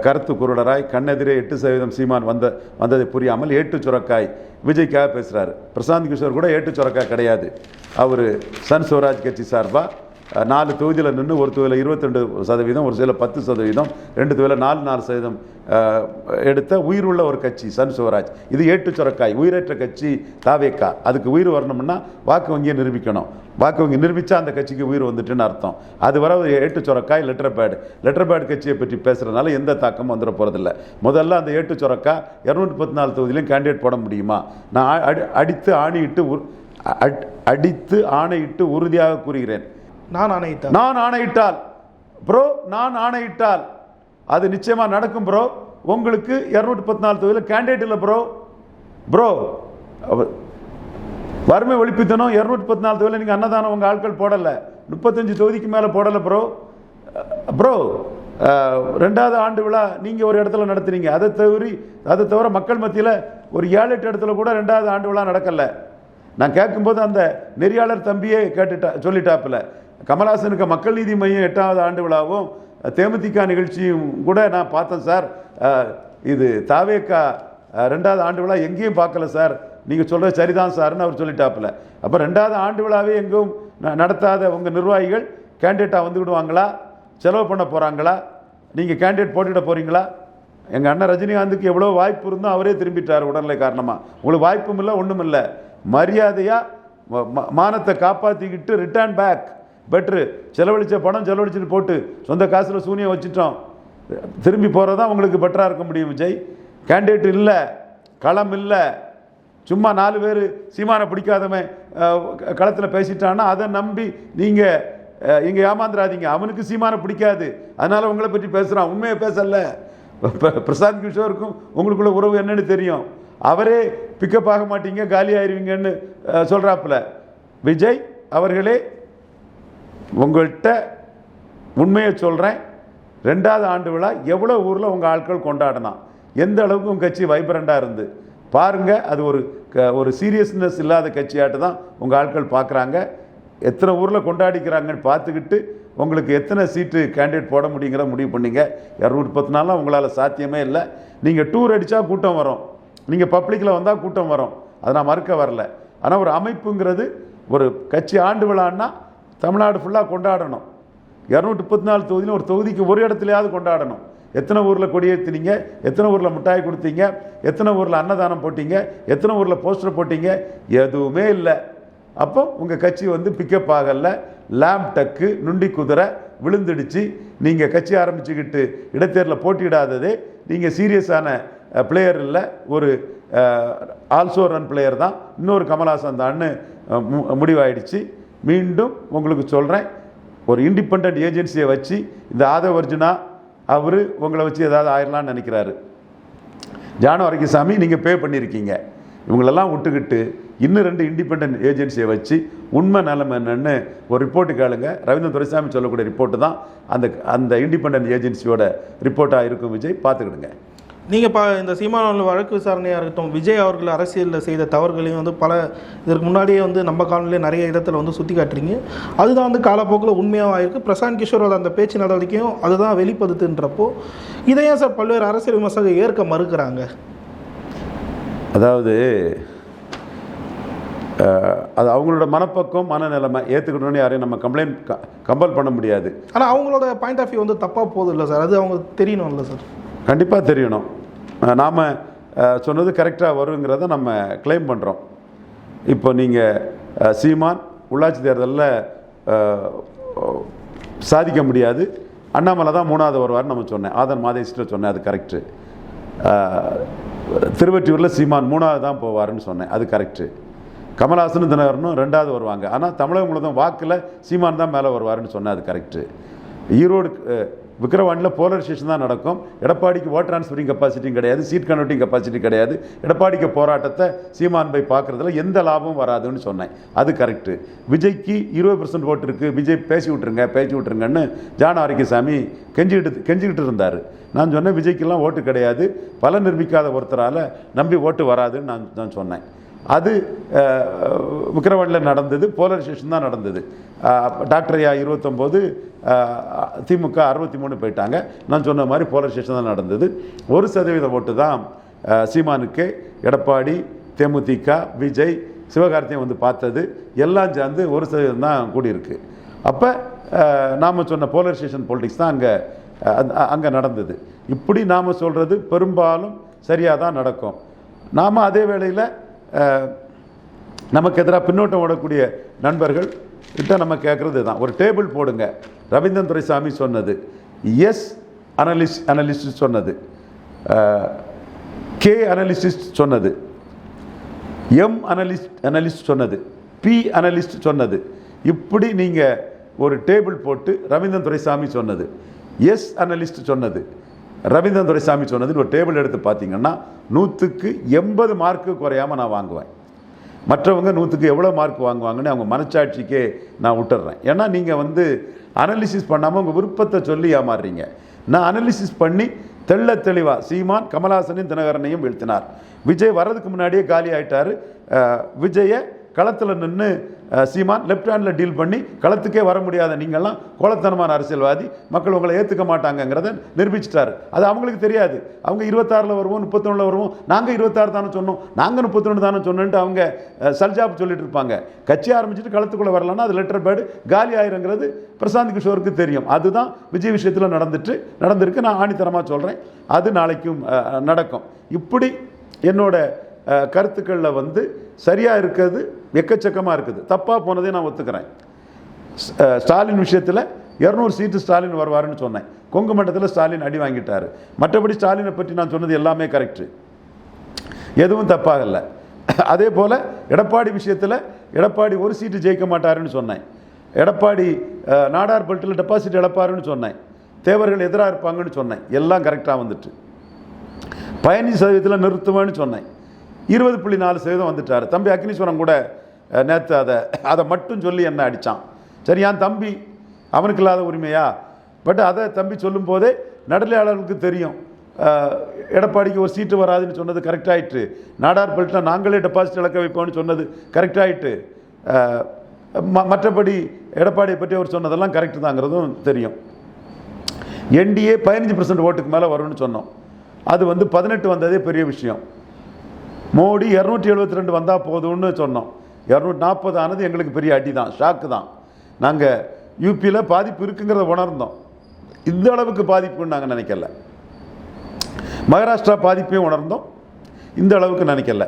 கருத்து குருடராய், கண்ணெதிரே 8% சீமான் வந்ததை புரியாமல் ஏட்டு சுரக்காய் விஜய்க்காக பேசுகிறாரு. பிரசாந்த் கிஷோர் கூட ஏட்டு சுரக்காய் கிடையாது. அவர் சன் ஸ்வராஜ் கட்சி சார்பாக 4 தொகுதியில் நின்று, ஒரு தொகுதியில் 22%, ஒரு தொகுதியில் 10%, 2 தொகுதியில் 4% எடுத்த உயிர் உள்ள ஒரு கட்சி சன் ஸ்வராஜ். இது ஏட்டு சுரக்காய், உயிரற்ற கட்சி தாவேக்கா. அதுக்கு உயிர் வரணும்னா வாக்கு வங்கியை நிரூபிக்கணும். வாக்கு வங்கி நிரூபித்தா அந்த கட்சிக்கு உயிர் வந்துட்டுன்னு அர்த்தம். அது வர ஏட்டு சுரக்காய் லெட்டர் பேட் கட்சியை பற்றி பேசுகிறதுனால எந்த தாக்கமும் வந்துட போகிறதில்ல. முதல்ல அந்த ஏட்டு சுரக்காய் 214 தொகுதியிலையும் கேண்டிடேட் போட முடியுமா? நான் அடித்து ஆணையிட்டு உறுதியாக கூறுகிறேன், நான் ஆணையிட்டால் ப்ரோ, நான் ஆணையிட்டால் அது நிச்சயமாக நடக்கும் ப்ரோ. உங்களுக்கு 214 தொகுதியில் கேண்டிடேட் இல்லை ப்ரோ. வறுமை ஒழிப்புத்தனம் 214 தொகுதியில் நீங்கள் அன்னதானம் உங்கள் ஆட்கள் போடலை, 35 தொகுதிக்கு மேலே போடலை ப்ரோ. 2வது ஆண்டு விழா நீங்கள் ஒரு இடத்துல நடத்துறீங்க. அதை தவிர மக்கள் மத்தியில் ஒரு 7-8 இடத்துல கூட 2வது ஆண்டு விழா நடக்கலை. நான் கேட்கும்போது அந்த நெறியாளர் தம்பியே சொல்லிட்டாப்புல, கமல்ஹாசனுக்கு மக்கள் நீதி மையம் 8வது ஆண்டு விழாவும் தேமுதிக நிகழ்ச்சியும் கூட நான் பார்த்தேன் சார். இது தாவேக்கா 2வது ஆண்டு விழா எங்கேயும் பார்க்கல சார், நீங்கள் சொல்கிறது சரிதான் சார்னு அவர் சொல்லிட்டாப்புல. அப்போ 2வது ஆண்டு விழாவே எங்கும் நடத்தாத உங்கள் நிர்வாகிகள் கேண்டிடேட்டாக வந்துவிடுவாங்களா? செலவு பண்ண போகிறாங்களா? நீங்கள் கேண்டிடேட் போட்டிட போகிறீங்களா? எங்கள் அண்ணன் ரஜினிகாந்துக்கு எவ்வளோ வாய்ப்பு இருந்தோ அவரே திரும்பிட்டார் உடல்நிலை காரணமாக. உங்களுக்கு வாய்ப்பும் இல்லை, ஒன்றும் இல்லை. மரியாதையாக மானத்தை காப்பாற்றிக்கிட்டு ரிட்டர்ன் பேக் பெட்ரு. செலவழித்த பணம் செலவழிச்சிட்டு போட்டு சொந்த காசில் சூனியம் வச்சுட்டோம், திரும்பி போகிறது தான் உங்களுக்கு பெட்டராக இருக்க முடியும். விஜய் கேண்டிடேட் இல்லை, களம் இல்லை, சும்மா 4 பேர் சீமானை பிடிக்காதவன் களத்தில் பேசிட்டான்னா அதை நம்பி நீங்கள் இங்கே ஏமாந்துடாதீங்க. அவனுக்கு சீமானை பிடிக்காது, அதனால் உங்களை பற்றி பேசுகிறான், உண்மையை பேசலை. பிரசாந்த் கிஷோருக்கும் உங்களுக்குள்ள உறவு என்னன்னு தெரியும். அவரே பிக்கப் ஆக மாட்டீங்க, காலி ஆயிடுவீங்கன்னு சொல்கிறாப்புல. விஜய் அவர்களே உங்கள்கிட்ட உண்மையை சொல்கிறேன், 2வது ஆண்டு விழா எவ்வளோ ஊரில் உங்கள் ஆட்கள் கொண்டாடினான், எந்த அளவுக்கு உங்கள் கட்சி வைப்ரண்டாக இருந்து பாருங்கள். அது ஒரு சீரியஸ்னஸ் இல்லாத கட்சியாட்டு தான் உங்கள் ஆட்கள் பார்க்குறாங்க. எத்தனை ஊரில் கொண்டாடிக்கிறாங்கன்னு பார்த்துக்கிட்டு உங்களுக்கு எத்தனை சீட்டு கேண்டிடேட் போட முடியுங்கிற முடிவு பண்ணிங்க. 214 உங்களால் சாத்தியமே இல்லை. நீங்கள் டூர் அடித்தா கூட்டம் வரும், நீங்கள் பப்ளிக்கில் வந்தால் கூட்டம் வரும், அதை நான் மறுக்க வரல. ஆனால் ஒரு அமைப்புங்கிறது, ஒரு கட்சி ஆண்டு விழான்னா தமிழ்நாடு ஃபுல்லாக கொண்டாடணும். 234 தொகுதியில் ஒரு தொகுதிக்கு ஒரு இடத்துலையாவது கொண்டாடணும். எத்தனை ஊரில் கொடியேற்றினீங்க, எத்தனை ஊரில் மிட்டாய் கொடுத்தீங்க, எத்தனை ஊரில் அன்னதானம் போட்டீங்க, எத்தனை ஊரில் போஸ்டர் போட்டீங்க, எதுவுமே இல்லை. அப்போ உங்கள் கட்சி பிக்கப் ஆகலை. லேம்ப் டக்கு நுண்டி குதிரை விழுந்துடுச்சு. நீங்கள் கட்சி ஆரம்பிச்சுக்கிட்டு இடைத்தேர்தலில் போட்டியிடாததே நீங்கள் சீரியஸான பிளேயர் இல்லை, ஒரு ஆல்சோ ரன் பிளேயர் தான், இன்னொரு கமல்ஹாசன் தான்னு முடிவாயிடுச்சு. மீண்டும் உங்களுக்கு சொல்கிறேன், ஒரு இண்டிபெண்ட் ஏஜென்சியை வச்சு இந்த ஆதவ அர்ஜுனா அவர் உங்களை வச்சு ஏதாவது ஆயிடலான்னு நினைக்கிறாரு. ஜானு வரைக்குசாமி நீங்கள் பே பண்ணியிருக்கீங்க. இவங்களெல்லாம் விட்டுக்கிட்டு இன்னும் 2 இண்டிபெண்ட் ஏஜென்சியை வச்சு உண்மை நிலைமை என்னன்னு ஒரு ரிப்போர்ட்டு கேளுங்க. ரவீந்திரன் துரைசாமி சொல்லக்கூடிய ரிப்போர்ட்டு தான் அந்த இண்டிபெண்ட் ஏஜென்சியோட ரிப்போர்ட்டாக இருக்கும். விஜய் பார்த்துக்கிடுங்க. நீங்கள் இந்த சீமான் வழக்கு விசாரணையாக இருக்கட்டும், விஜய் அவர்கள் அரசியலில் செய்த தவறுகளையும் பல இதற்கு முன்னாடியே நம்ம காலனிலே நிறைய இடத்துல சுற்றி காட்டுறீங்க. அதுதான் காலப்போக்கில் உண்மையாக ஆயிருக்கு. பிரசாந்த் கிஷோரோட அந்த பேச்சு நடவடிக்கையும் அதுதான் வெளிப்படுத்துன்றப்போ இதையும் சார் பல்வேறு அரசியல் விமர்சகர்கள் ஏற்க மறுக்கிறாங்க. அதாவது அது அவங்களோட மனப்பக்கம் மனநிலைமை ஏற்றுக்கணும்னு யாரையும் நம்ம கம்பல் பண்ண முடியாது. ஆனால் அவங்களோட பாயிண்ட் ஆஃப் வியூ தப்பாக போகுது இல்லை சார், அது அவங்க தெரியணும் இல்லை சார்? கண்டிப்பாக தெரியணும். நாம் சொன்னது கரெக்டாக வருங்கிறத நம்ம கிளைம் பண்ணுறோம். இப்போ நீங்கள் சீமான் உள்ளாட்சி தேர்தலில் சாதிக்க முடியாது, அண்ணாமலை தான் 3வது வருவார்னு நம்ம சொன்னேன், ஆதன் மாதேஷ்ட சொன்னேன், அது கரெக்டு. திருவொற்றியூரில் சீமான் 3வது தான் போவார்னு சொன்னேன், அது கரெக்டு. கமல்ஹாசனும் தினகரனும் 2வது வருவாங்க, ஆனால் தமிழகம் முழுவதும் வாக்கில் சீமான் தான் மேலே வருவார்னு சொன்னேன், அது கரெக்டு. ஈரோடு விக்கிரவாண்டியில் போலரைசேஷன் தான் நடக்கும். எடப்பாடிக்கு ஓட் டிரான்ஸ்ஃபரிங் கெப்பாசிட்டியும் கிடையாது, சீட் கன்வெர்ட்டிங் கெப்பாசிட்டி கிடையாது. எடப்பாடிக்கு போராட்டத்தை சீமான் போய் பார்க்குறதுல எந்த லாபமும் வராதுன்னு சொன்னேன், அது கரெக்டு. விஜய்க்கு 20% ஓட்டு இருக்குது, விஜய் பேசி விட்டுருங்கன்னு ஜானு வரைக்குசாமி கெஞ்சிக்கிட்டு இருந்தார். நான் சொன்னேன், விஜய்க்கெல்லாம் ஓட்டு கிடையாது, பலன் நிரூபிக்காத ஒருத்தரால் நம்பி ஓட்டு வராதுன்னு நான் சொன்னேன். அது விக்கிரவாண்டியில் நடந்தது, போலரைசேஷன் தான் நடந்தது. டாக்டர் ஐயா 29, திமுக 63 போயிட்டாங்க. நான் சொன்ன மாதிரி போலரைசேஷன் தான் நடந்தது. 1% ஓட்டு தான் சீமானுக்கு எடப்பாடி, தேமுதிக, விஜய், சிவகார்த்திகேயன் பார்த்தது எல்லாம் சேர்ந்து 1% தான் கூடியிருக்கு. அப்போ நாம் சொன்ன போலரைசேஷன் பொலிட்டிக்ஸ் தான் அங்கே நடந்தது. இப்படி நாம் சொல்கிறது பெரும்பாலும் சரியாக தான் நடக்கும். நாம் அதே வேளையில் நமக்கு எதிராக பின்னோட்டம் ஓடக்கூடிய நண்பர்கள் கிட்ட நம்ம கேட்குறது தான், ஒரு டேபிள் போடுங்க. ரவீந்திரன் துரைசாமி சொன்னது, எஸ் அனலிஸ்ட் சொன்னது, கே அனலிஸ்ட் சொன்னது, எம் அனலிஸ்ட் சொன்னது, பி அனலிஸ்ட் சொன்னது. இப்படி நீங்கள் ஒரு டேபிள் போட்டு ரவீந்திரன் துரைசாமி சொன்னது, எஸ் அனலிஸ்ட் சொன்னது, ரவீந்திரன் துரைசாமி சொன்னதுன்னு ஒரு டேபிள் எடுத்து பார்த்தீங்கன்னா 100க்கு 80 மார்க்கு குறையாமல் நான் வாங்குவேன். மற்றவங்க 100க்கு எவ்வளோ மார்க் வாங்குவாங்கன்னு அவங்க மனச்சாட்சிக்கே நான் விட்டுறேன். ஏன்னா நீங்கள் அனலிசிஸ் பண்ணாமல் உங்கள் விருப்பத்தை சொல்லி ஏமாறுறீங்க. நான் அனலிசிஸ் பண்ணி தெளிவாக சீமான் கமல்ஹாசனையும் தினகரனையும் வீழ்த்தினார். விஜய் வர்றதுக்கு முன்னாடியே காலி ஆகிட்டார். விஜயை களத்தில் நின்று சீமான் லெஃப்ட் ஹேண்டில் டீல் பண்ணி களத்துக்கே வர முடியாத நீங்கள்லாம் கோலத்தனமான அரசியல்வாதி, மக்கள் உங்களை ஏற்றுக்க மாட்டாங்கங்கிறத நிரூபிச்சிட்டாரு. அது அவங்களுக்கு தெரியாது. அவங்க 26 வருவோம், 31 வருவோம், நாங்கள் 26 தானே சொன்னோம், நாங்கள் 31 தானே சொன்னோன்ட்டு அவங்க சல்ஜாப் சொல்லிட்டு இருப்பாங்க. கட்சி ஆரம்பிச்சுட்டு களத்துக்குள்ளே வரலன்னா அது லெட்டர் பேடு காலி ஆயிருங்கிறது பிரசாந்த் கிஷோருக்கு தெரியும். அதுதான் விஜய் விஷயத்தில் நடந்திருக்கு. நான் ஆணித்தரமாக சொல்கிறேன், அது நாளைக்கும் நடக்கும். இப்படி என்னோட கருத்துக்களில் சரியாக இருக்கிறது எக்கச்சக்கமாக இருக்குது, தப்பாக போனதே நான் ஒத்துக்கிறேன். ஸ்டாலின் விஷயத்தில் 200 சீட்டு ஸ்டாலின் வருவாருன்னு சொன்னேன். கொங்கு மண்டலத்தில் ஸ்டாலின் அடி வாங்கிட்டார். மற்றபடி ஸ்டாலினை பற்றி நான் சொன்னது எல்லாமே கரெக்டு, எதுவும் தப்பாகலை. அதே போல் எடப்பாடி விஷயத்தில் எடப்பாடி 1 சீட்டு ஜெயிக்க மாட்டாருன்னு சொன்னேன். எடப்பாடி நாடார் பெல்ட்டில் டெபாசிட் இழப்பாருன்னு சொன்னேன். தேவர்கள் எதிராக இருப்பாங்கன்னு சொன்னேன். எல்லாம் கரெக்டாக வந்துட்டு 15% நிறுத்துவேன்னு சொன்னேன். 20.4% வந்துட்டார். தம்பி அக்னீஸ்வரன் கூட நேற்று அதை மட்டும் சொல்லி என்ன அடித்தான். சரி, என் தம்பி அவனுக்கு இல்லாத உரிமையா? பட் அதை தம்பி சொல்லும் போதே நடுநிலையாளர்களுக்கு தெரியும் எடப்பாடிக்கு ஒரு சீட்டு வராதுன்னு சொன்னது கரெக்ட் ஆகிட்டு, நாடார் பெல்ட்டில் நாங்களே டெபாசிட் இழக்க வைப்போம்னு சொன்னது கரெக்ட் ஆகிட்டு, மற்றபடி எடப்பாடியை பற்றி அவர் சொன்னதெல்லாம் கரெக்டு தாங்கிறதும் தெரியும். என்டிஏ 15% ஓட்டுக்கு மேலே வரும்னு சொன்னோம். அது 18 வந்ததே பெரிய விஷயம். மோடி 272 வந்தால் போதும்னு சொன்னோம். 240 ஆனது எங்களுக்கு பெரிய அடி தான், ஷாக்கு தான். நாங்கள் யூபியில் பாதிப்பு இருக்குங்கிறத உணர்ந்தோம். இந்த அளவுக்கு பாதிப்புன்னு நாங்கள் நினைக்கல. மகாராஷ்டிரா பாதிப்பையும் உணர்ந்தோம், இந்த அளவுக்கு நினைக்கல.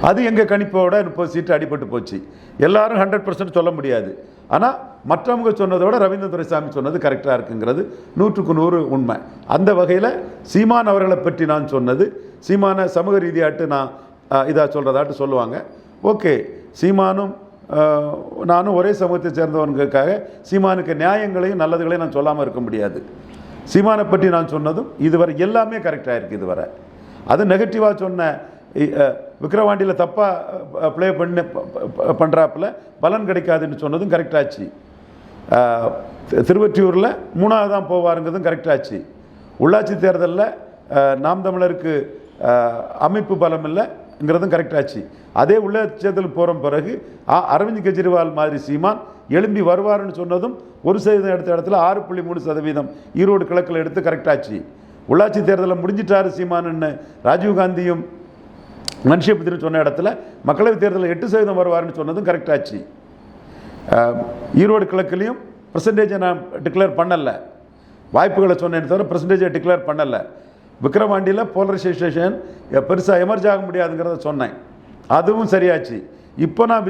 அது எங்கள் கணிப்போட 30 சீட்டு அடிபட்டு போச்சு. எல்லாரும் 100% சொல்ல முடியாது. ஆனால் மற்றவங்க சொன்னதோட ரவீந்திர துரைசாமி சொன்னது கரெக்டாக இருக்குங்கிறது 100க்கு 100 உண்மை. அந்த வகையில் சீமான் அவர்களை பற்றி நான் சொன்னது, சீமான சமூக ரீதியாட்டு நான் இதாக சொல்கிறதாட்டு சொல்லுவாங்க. ஓகே, சீமானும் நானும் ஒரே சமூகத்தை சேர்ந்தவனுக்காக சீமானுக்கு நியாயங்களையும் நல்லதுகளையும் நான் சொல்லாமல் இருக்க முடியாது. சீமானை பற்றி நான் சொன்னதும் இதுவரை எல்லாமே கரெக்டாக இருக்குது. இதுவரை அது நெகட்டிவாக சொன்ன விக்கிரவாண்டியில் தப்பாக ப்ளே பண்ணுறாப்புல பலன் கிடைக்காதுன்னு சொன்னதும் கரெக்டாச்சு. திருவொற்றியூரில் 3வது தான் போவாருங்கிறதும் கரெக்டாச்சு. உள்ளாட்சி தேர்தலில் நாம் தமிழருக்கு அமைப்பு பலம் இல்லைங்கிறதும் கரெக்டாச்சு. அதே உள்ளாட்சி தேர்தலுக்கு போகிற பிறகு அரவிந்த் கெஜ்ரிவால் மாதிரி சீமான் எழும்பி வருவார்னு சொன்னதும் 1% எடுத்த இடத்துல 6.3% ஈரோடு கிழக்கில் எடுத்து கரெக்டாச்சு. உள்ளாட்சி தேர்தலில் முடிஞ்சிட்டாரு சீமானுன்னு ராஜீவ்காந்தியும் மன்ஷியபுத்திரன் சொன்ன இடத்துல மக்களவைத் தேர்தலில் 8% வருவார்னு சொன்னதும் கரெக்டாச்சு. ஈரோடு கிழக்குலையும் பர்சன்டேஜை நான் டிக்ளேர் பண்ணலை, வாய்ப்புகளை சொன்னேன்னு தவிர பர்சன்டேஜை டிக்ளேர் பண்ணலை. விக்கிரவாண்டியில் போலரைசேஷன் பெருசாக எமர்ஜ் ஆக முடியாதுங்கிறத சொன்னேன், அதுவும் சரியாச்சு. இப்போ நான்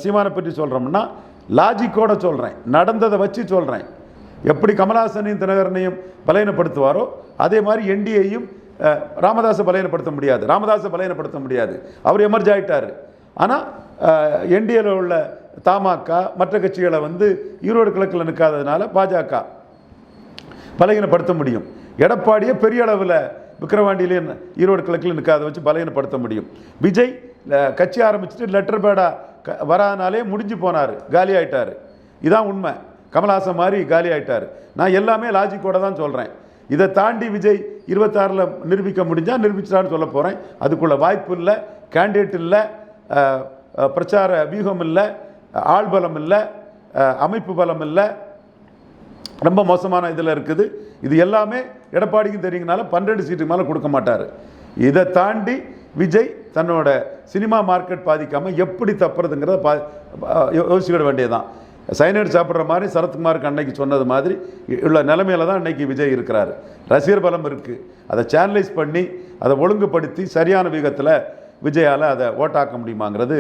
சீமானை பற்றி சொல்கிறோம்னா லாஜிக்கோட சொல்கிறேன், நடந்ததை வச்சு சொல்கிறேன். எப்படி கமலஹாசனையும் தினகரனையும் பலையனப்படுத்துவாரோ அதே மாதிரி என்டிஏயும் ராமதாஸை பலையனப்படுத்த முடியாது. அவர் எமர்ஜ் ஆகிட்டார். ஆனால் என்டிஏல உள்ள தமாக மற்ற கட்சிகளை ஈரோடு கிழக்கில் நிற்காததுனால பாஜக பலையனப்படுத்த முடியும். எடப்பாடியை பெரிய அளவில் விக்கிரவாண்டியிலே ஈரோடு கிழக்கில் நிற்காத வச்சு பலையனப்படுத்த முடியும். விஜய் கட்சி ஆரம்பிச்சுட்டு லெட்டர் பேடாக வராதனாலே முடிஞ்சு போனார், காலி ஆகிட்டார். இதான் உண்மை. கமல்ஹாசன் மாதிரி காலி ஆகிட்டார். நான் எல்லாமே லாஜிக்கோட தான் சொல்கிறேன். இதை தாண்டி விஜய் 26 நிரூபிக்க முடிஞ்சால் நிரூபிச்சான்னு சொல்ல போகிறேன். அதுக்குள்ள வாய்ப்பு இல்லை, கேண்டிடேட் இல்லை, பிரச்சார வியூகம் இல்லை, ஆள்பலம் இல்லை, அமைப்பு பலம் இல்லை, ரொம்ப மோசமான இதில் இருக்குது. இது எல்லாமே எடப்பாடிக்கும் தெரியுங்கனால 12 சீட்டுக்கு மேலே கொடுக்க மாட்டார். இதை தாண்டி விஜய் தன்னோட சினிமா மார்க்கெட் பாதிக்காமல் எப்படி தப்புறதுங்கிறத யோசிக்கிட வேண்டியதுதான். சைனைடு சாப்பிட்ற மாதிரி சரத்குமாருக்கு அன்னைக்கு சொன்னது மாதிரி உள்ள நிலைமையில தான் அன்னைக்கு விஜய் இருக்கிறார். ரசிகர் பலம் இருக்குது. அதை சேனலைஸ் பண்ணி அதை ஒழுங்குபடுத்தி சரியான விதத்தில் விஜயால் அதை ஓட்டாக்க முடியுமாங்கிறது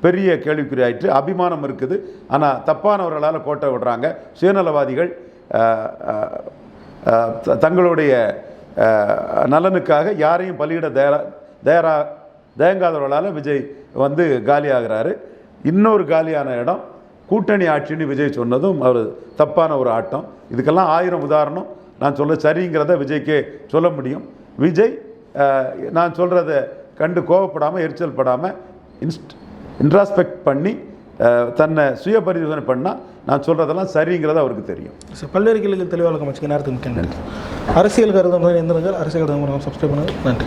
பெரிய கேள்விக்குறி ஆயிற்று. அபிமானம் இருக்குது, ஆனால் தப்பானவர்களால் கோட்டை விடுறாங்க. சுயநலவாதிகள் தங்களுடைய நலனுக்காக யாரையும் பலியிட தயங்காதவர்களால் விஜய் காலியாகிறாரு. இன்னொரு காலியான இடம் கூட்டணி ஆட்சின்னு விஜய் சொன்னதும் அவர் தப்பான ஒரு ஆட்டம். இதுக்கெல்லாம் 1000 உதாரணம் நான் சொல்ல சரிங்கிறத விஜய்க்கே சொல்ல முடியும். விஜய் நான் சொல்கிறத கண்டு கோவப்படாமல் எரிச்சல் படாமல் இன்ட்ராஸ்பெக்ட் பண்ணி தன்னை சுய பரிசோதனை பண்ணால் நான் சொல்கிறதெல்லாம் சரிங்கிறது அவருக்கு தெரியும். பல்வேறு கேள்விகள் தெளிவாக அமைச்சுக்க நேரத்துக்கு அரசியல் கருதம் எந்த அரசியல் கருதம் சப்ஸ்கிரைப் பண்ணுங்கள். நன்றி.